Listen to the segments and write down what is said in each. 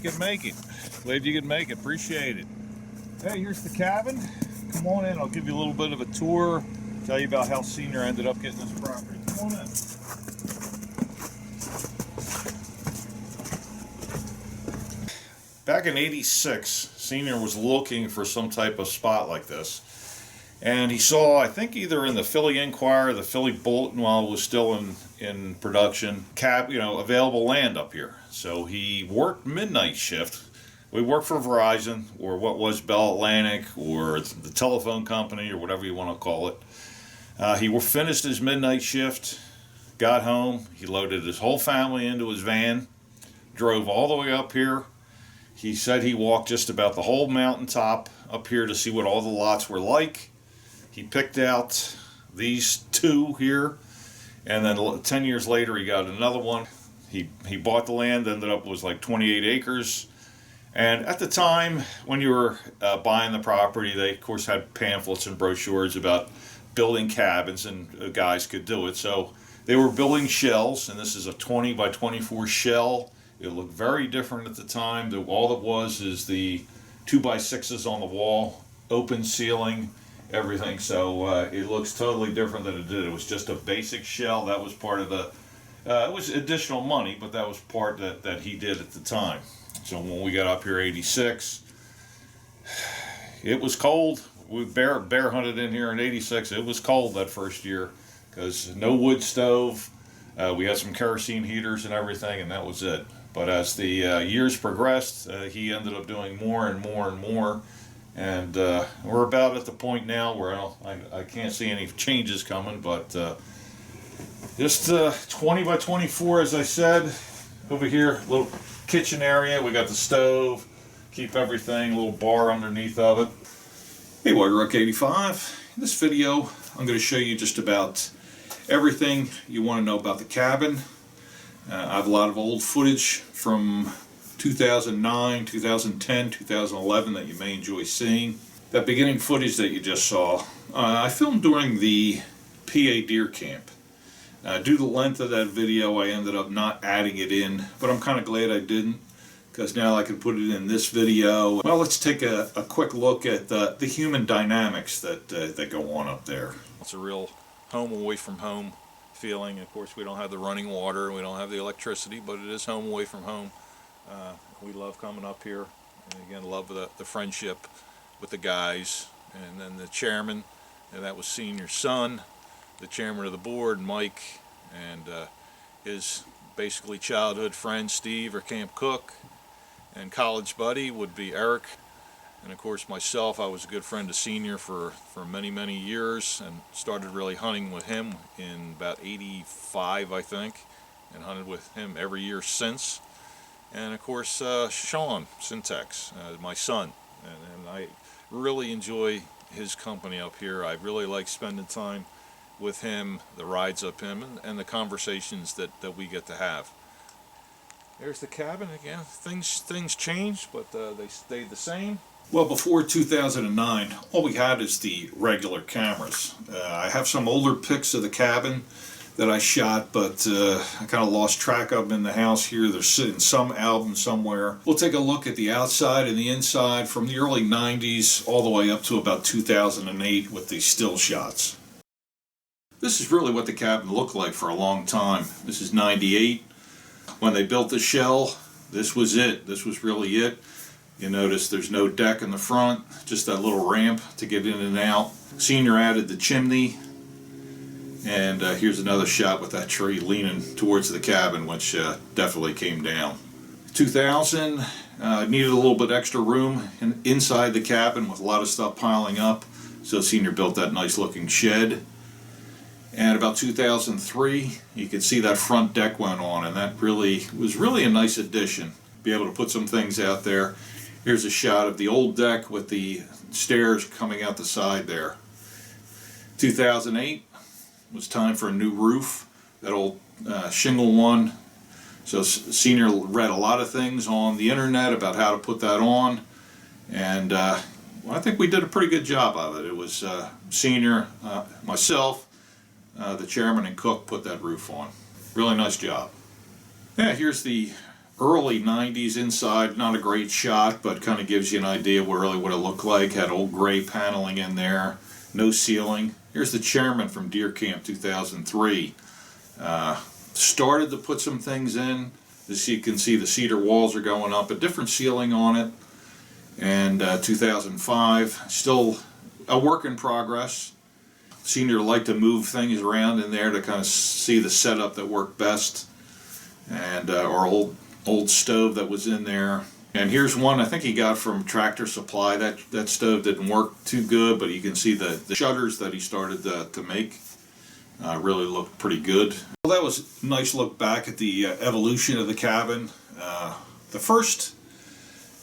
you could make it. Glad you could make it. Appreciate it. Hey, here's the cabin. Come on in. I'll give you a little bit of a tour. Tell you about how Senior ended up getting this property. Come on in. Back in '86, Senior was looking for some type of spot like this. And he saw, I think either in the Philly Inquirer or the Philly Bulletin while it was still in production, available land up here. So he worked midnight shift. We worked for Verizon, or what was Bell Atlantic, or the telephone company, or whatever you want to call it. He finished his midnight shift, got home, he loaded his whole family into his van, drove all the way up here. He said he walked just about the whole mountaintop up here to see what all the lots were like. He picked out these two here, and then 10 years later he got another one. He bought the land, ended up was like 28 acres. And at the time when you were buying the property, they of course had pamphlets and brochures about building cabins, and guys could do it. So they were building shells, and this is a 20 by 24 shell. It looked very different at the time. All it was is the 2x6s on the wall, open ceiling, everything. So it looks totally different than it did. It was just a basic shell. That was part of the it was additional money, but that was part that he did at the time. So when we got up here '86, it was cold. We bear hunted in here in '86. It was cold that first year because no wood stove. We had some kerosene heaters and everything, and that was it. But as the years progressed, he ended up doing more and more and more. And we're about at the point now where I can't see any changes coming, but just 20 by 24, as I said. Over here, little kitchen area. We got the stove, keep everything, a little bar underneath of it. Hey, White Rock 85. In this video, I'm going to show you just about everything you want to know about the cabin. I have a lot of old footage from 2009, 2010, 2011 that you may enjoy seeing. That beginning footage that you just saw, I filmed during the PA deer camp. Due to the length of that video, I ended up not adding it in, but I'm kind of glad I didn't, because now I can put it in this video. Well, let's take a quick look at the human dynamics that go on up there. It's a real home away from home feeling. Of course, we don't have the running water, we don't have the electricity, but it is home away from home. We love coming up here, and again, love the friendship with the guys, and then the chairman, and that was Senior's son, the chairman of the board, Mike, and his basically childhood friend Steve, or camp cook, and college buddy would be Eric, and of course myself. I was a good friend to Senior for many years, and started really hunting with him in about '85, I think, and hunted with him every year since. And of course Sean Syntax, my son, and I really enjoy his company up here. I really like spending time with him, the rides up him, and the conversations that we get to have. There's the cabin again. Things changed, but they stayed the same. Well, before 2009, all we had is the regular cameras. I have some older pics of the cabin that I shot, but I kind of lost track of them in the house here. They're sitting some album somewhere. We'll take a look at the outside and the inside from the early 90s all the way up to about 2008 with the still shots. This is really what the cabin looked like for a long time. This is '98. When they built the shell, this was it. This was really it. You notice there's no deck in the front, just that little ramp to get in and out. Senior added the chimney, and here's another shot with that tree leaning towards the cabin, which definitely came down. 2000, needed a little bit extra room inside the cabin with a lot of stuff piling up, so Senior built that nice looking shed. And about 2003, you can see that front deck went on, and that was really a nice addition. Be able to put some things out there. Here's a shot of the old deck with the stairs coming out the side there. 2008 was time for a new roof, that old shingle one. So Senior read a lot of things on the internet about how to put that on, and well, I think we did a pretty good job of it. It was Senior, myself, the chairman and cook put that roof on. Really nice job. Yeah, here's the early 90s inside, not a great shot, but kind of gives you an idea what really what it looked like. Had old gray paneling in there, no ceiling. Here's the chairman from Deer Camp 2003. Started to put some things in. As you can see, the cedar walls are going up, a different ceiling on it. And 2005, still a work in progress. Senior liked to move things around in there to kind of see the setup that worked best. And our old stove that was in there. And here's one I think he got from Tractor Supply. That stove didn't work too good, but you can see the shutters that he started to make really looked pretty good. Well, that was a nice look back at the evolution of the cabin. The first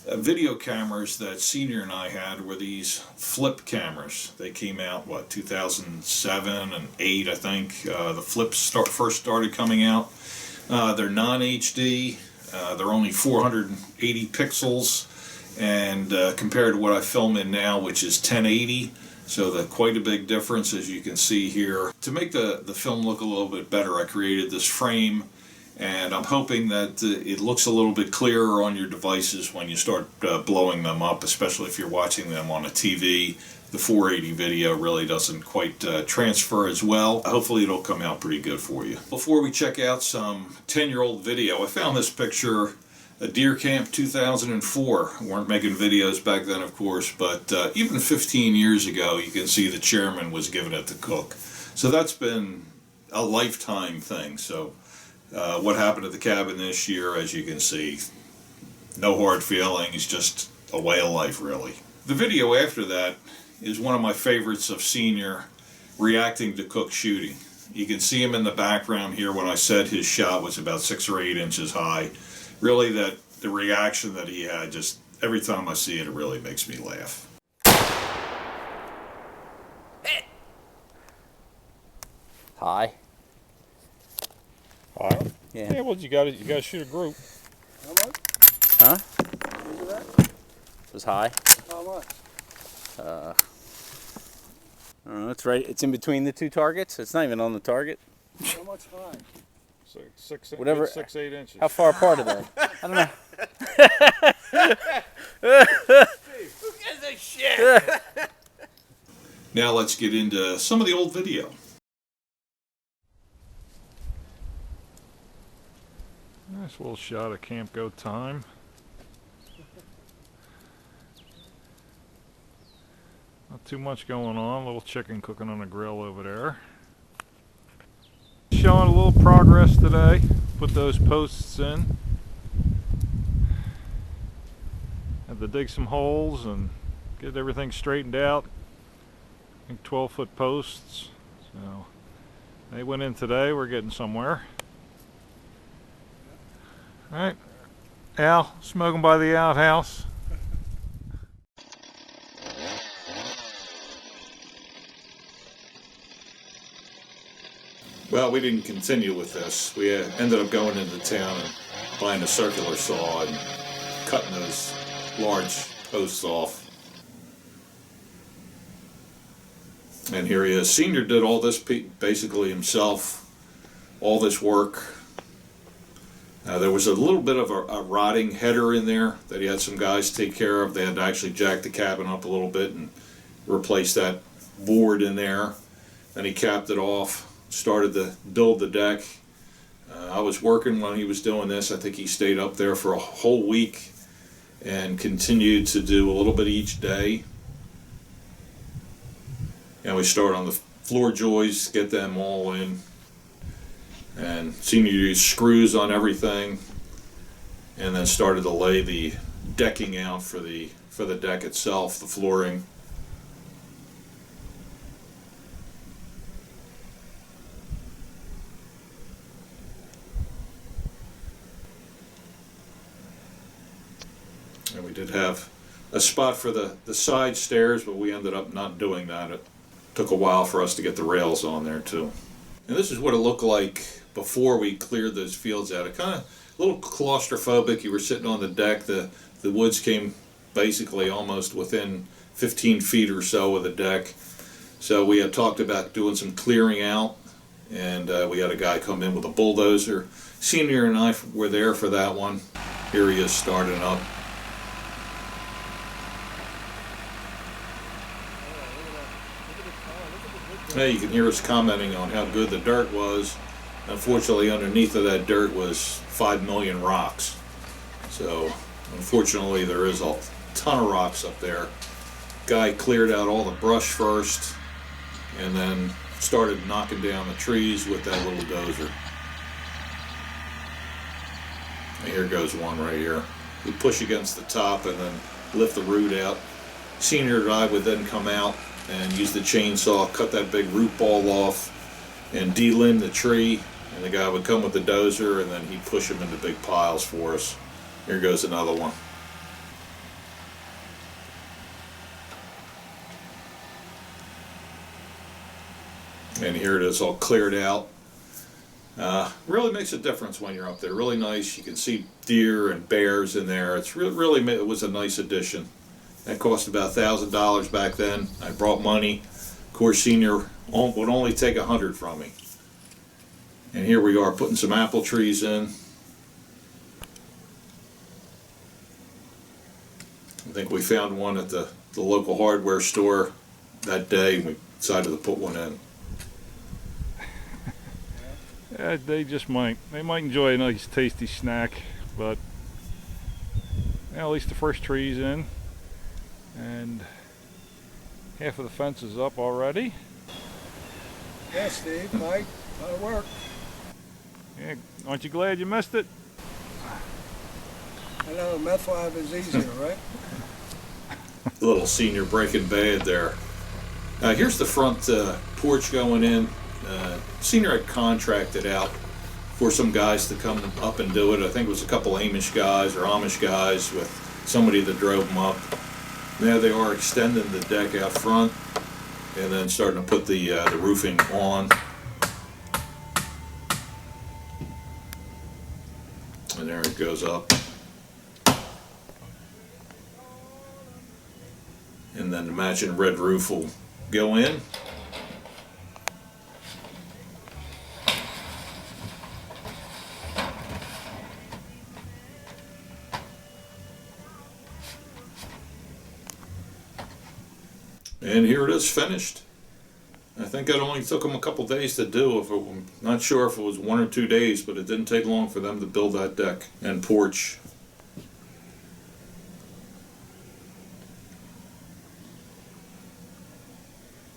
video cameras that Senior and I had were these flip cameras. They came out, 2007 and 8, I think. The flips first started coming out. They're non-HD. They're only 480 pixels, and compared to what I film in now, which is 1080, so quite a big difference, as you can see here. To make the film look a little bit better, I created this frame, and I'm hoping that it looks a little bit clearer on your devices when you start blowing them up, especially if you're watching them on a TV. The 480 video really doesn't quite transfer as well. Hopefully it'll come out pretty good for you. Before we check out some 10-year-old video, I found this picture at Deer Camp 2004. We weren't making videos back then, of course, but even 15 years ago, you can see the chairman was giving it to cook. So that's been a lifetime thing. So what happened at the cabin this year, as you can see, no hard feelings, just a way of life, really. The video after that is one of my favorites of Senior reacting to Cook shooting. You can see him in the background here when I said his shot was about 6 or 8 inches high. Really, the reaction that he had, just every time I see it, it really makes me laugh. Hi. Hi. Yeah. Well, you gotta shoot a group. How much? Huh? Is it that? It was high. How much? I don't know. It's right. It's in between the two targets. It's not even on the target. How much high? So Whatever. 6-8 inches. How far apart are they? I don't know. Who gives a shit? Now let's get into some of the old video. Nice little shot of Camp Go Time. Not too much going on. A little chicken cooking on the grill over there. Showing a little progress today. Put those posts in. Had to dig some holes and get everything straightened out. I think 12-foot posts. So they went in today. We're getting somewhere. All right, Al, smoking by the outhouse. Well, we didn't continue with this. We ended up going into town and buying a circular saw and cutting those large posts off. And here he is. Senior did all this basically himself, all this work. There was a little bit of a rotting header in there that he had some guys take care of. They had to actually jack the cabin up a little bit and replace that board in there. Then he capped it off, started to build the deck. I was working when he was doing this. I think he stayed up there for a whole week and continued to do a little bit each day. And we started on the floor joists, get them all in. And Senior used screws on everything, and then started to lay the decking out for the deck itself, the flooring. And we did have a spot for the side stairs, but we ended up not doing that. It took a while for us to get the rails on there too. And this is what it looked like before we cleared those fields out. It kind of a little claustrophobic. You were sitting on the deck. The woods came basically almost within 15 feet or so of the deck. So we had talked about doing some clearing out and we had a guy come in with a bulldozer. Senior and I were there for that one. Here he is starting up. Now you can hear us commenting on how good the dirt was. Unfortunately, underneath of that dirt was 5 million rocks. So, unfortunately, there is a ton of rocks up there. Guy cleared out all the brush first, and then started knocking down the trees with that little dozer. And here goes one right here. We push against the top and then lift the root out. Senior and I would then come out and use the chainsaw, cut that big root ball off, and delimb the tree. And the guy would come with the dozer, and then he'd push them into big piles for us. Here goes another one. And here it is, all cleared out. Really makes a difference when you're up there. Really nice. You can see deer and bears in there. It's really it was a nice addition. That cost about $1,000 back then. I brought money. Of course, Senior would only take $100 from me. And here we are putting some apple trees in. I think we found one at the local hardware store that day, and we decided to put one in. They might enjoy a nice tasty snack, but at least the first tree's in, and half of the fence is up already. Yeah, Steve, Mike, a lot of work. Yeah, aren't you glad you missed it? I know, meth lab is easier, right? Little Senior Breaking Bad there. Here's the front porch going in. Senior had contracted out for some guys to come up and do it. I think it was a couple Amish guys or Amish guys with somebody that drove them up. Now they are extending the deck out front and then starting to put the roofing on. And there it goes up. And then the matching red roof will go in. And here it is finished. I think it only took them a couple days to do. I'm not sure if it was 1 or 2 days, but it didn't take long for them to build that deck and porch.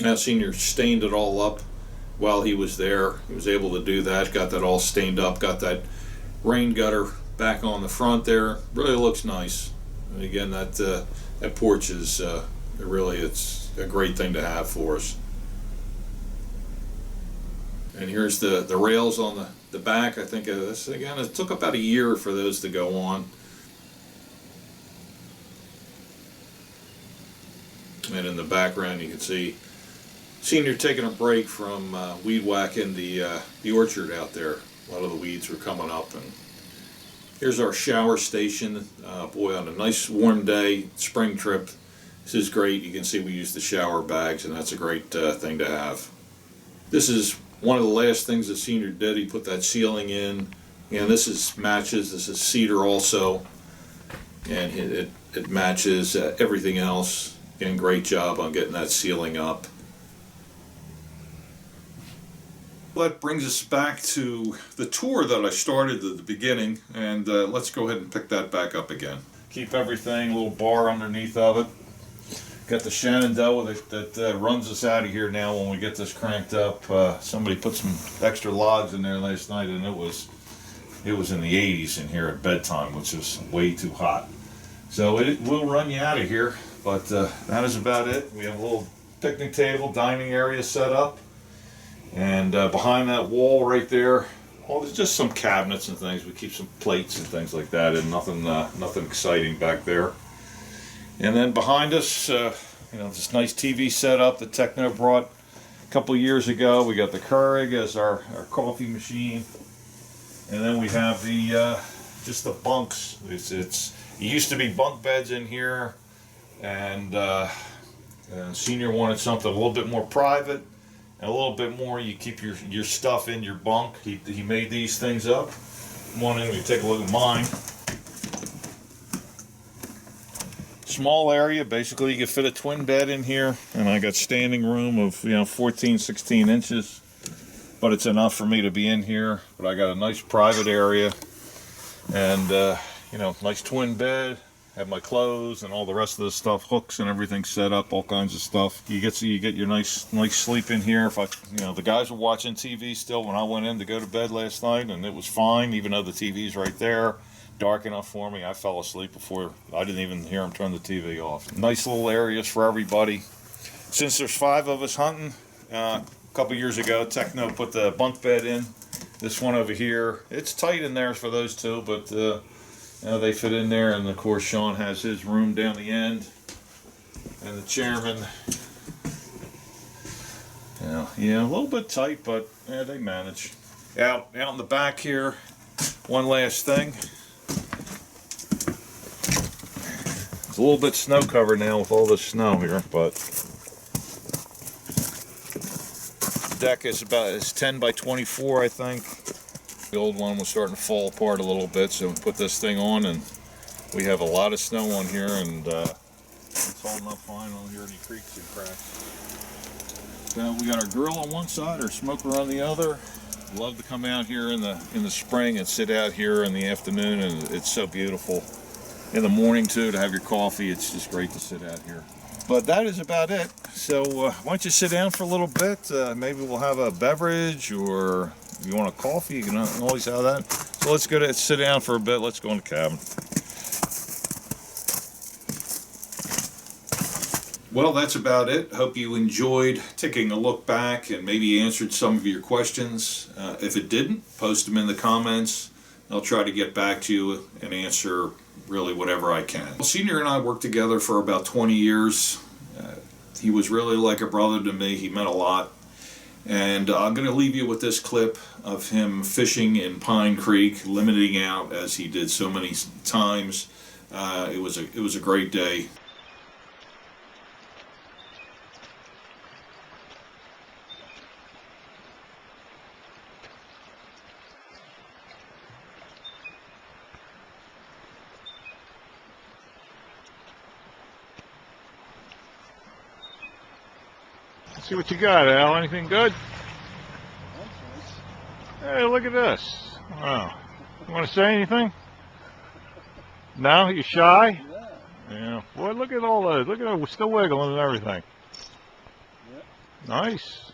Now Senior stained it all up while he was there. He was able to do that, got that all stained up, got that rain gutter back on the front there. Really looks nice. And again, that porch is it's a great thing to have for us. And here's the rails on the back. I think this, again, it took about a year for those to go on. And in the background you can see Senior taking a break from weed whacking the orchard out there. A lot of the weeds were coming up. And here's our shower station. Boy, on a nice warm day, spring trip, this is great. You can see we use the shower bags, and that's a great thing to have. This is one of the last things that Senior did. He put that ceiling in, and this is matches. This is cedar also, and it matches everything else. Again, great job on getting that ceiling up. Well, that brings us back to the tour that I started at the beginning, and let's go ahead and pick that back up again. Keep everything, a little bar underneath of it. Got the Shenandoah that runs us out of here now when we get this cranked up. Somebody put some extra logs in there last night, and it was in the 80s in here at bedtime, which was way too hot. So it will run you out of here, but that is about it. We have a little picnic table, dining area set up. And behind that wall right there, there's just some cabinets and things. We keep some plates and things like that, and nothing exciting back there. And then behind us, this nice TV setup that Techno brought a couple years ago. We got the Keurig as our coffee machine, and then we have the just the bunks. It used to be bunk beds in here, and Senior wanted something a little bit more private. And a little bit more, you keep your stuff in your bunk. He made these things up. Come on in, we take a look at mine. Small area, basically you can fit a twin bed in here, and I got standing room of 14, 16 inches, but it's enough for me to be in here. But I got a nice private area, and nice twin bed. Have my clothes and all the rest of the stuff, hooks and everything set up, all kinds of stuff. You get your nice sleep in here. If the guys were watching TV still when I went in to go to bed last night, and it was fine, even though the TV's right there, dark enough for me. I fell asleep before I didn't even hear them turn the TV off. Nice little areas for everybody. Since there's 5 of us hunting, a couple years ago, Techno put the bunk bed in. This one over here, it's tight in there for those two, but they fit in there, and of course Sean has his room down the end, and the chairman. A little bit tight, but they manage. Out in the back here, one last thing. It's a little bit snow covered now with all this snow here, but the deck is 10 by 24, I think. The old one was starting to fall apart a little bit, so we put this thing on, and we have a lot of snow on here, and it's holding up fine. I don't hear any creaks and cracks. So we got our grill on one side, our smoker on the other. Love to come out here in the spring and sit out here in the afternoon, and it's so beautiful. In the morning too, to have your coffee, it's just great to sit out here. But that is about it. So why don't you sit down for a little bit? Maybe we'll have a beverage, or if you want a coffee, you can always have that. So let's sit down for a bit. Let's go in the cabin. Well, that's about it. Hope you enjoyed taking a look back and maybe answered some of your questions. If it didn't, post them in the comments. I'll try to get back to you and answer really whatever I can. Well, Senior and I worked together for about 20 years. He was really like a brother to me. He meant a lot. And I'm going to leave you with this clip of him fishing in Pine Creek, limiting out as he did so many times. It was a great day. See what you got, Al. Anything good? Hey, look at this. Wow. You want to say anything? No? You shy? Yeah. Boy, look at all those. Look at it. We're still wiggling and everything. Nice.